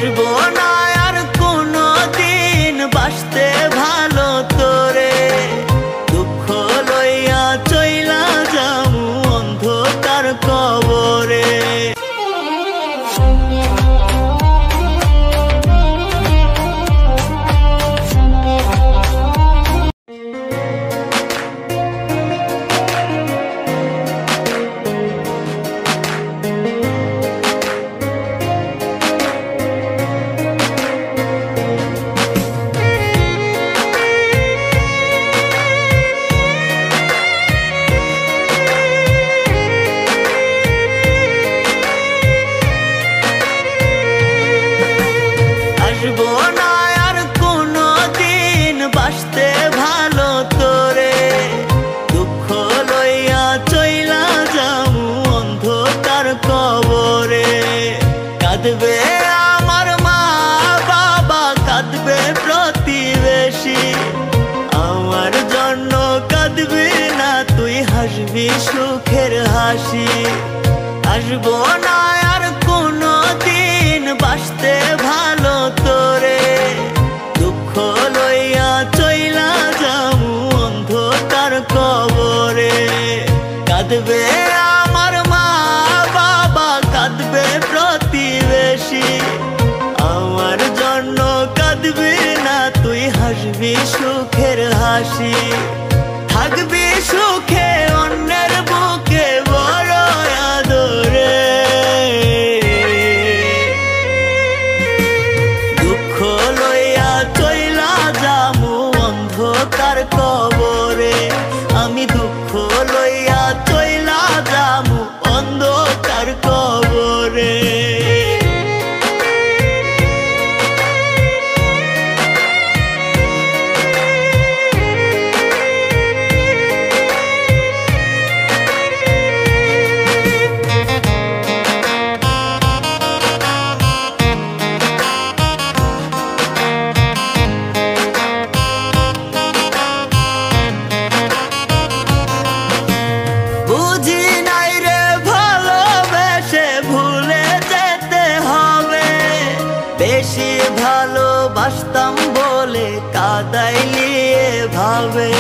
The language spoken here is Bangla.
আসবো না আর কোনো দিন বাসতে ভালো তোরে, দুঃখ লইয়া চইলা যামু অন্ধকার কবরে। আসবো না আর কোনো দিন বাসতে ভালো তোরে, দুঃখ লইয়া চইলা যামু অন্ধকার কবরে। কাঁদবে আমার মা বাবা, কাঁদবে প্রতিবেশী, আমার জন্য কাঁদবি না তুই, হাসবি সুখের হাসি। আসবো না আর কোনো দিন বাসতে ভালো তোরে, দুঃখ লইয়া চইলা যামু অন্ধকার কবরে। কাঁদবে আমার মা বাবা, কাঁদবে প্রতিবেশী, আমার জন্য কাঁদবি না তুই, হাসবি সুখের হাসি। থাকবি সুখে অন্যের বুকে বড় আদরে, দুঃখ লইয়া চইলা যামু অন্ধকার কবরে। আমি দুঃখ লইয়া চইলা যামু অন্ধকার কবরে। বুঝি নাই রে ভালোবেসে ভুলে যেতে হবে, বেশি ভালোবাসতাম বলে কাদাইলি এভাবে।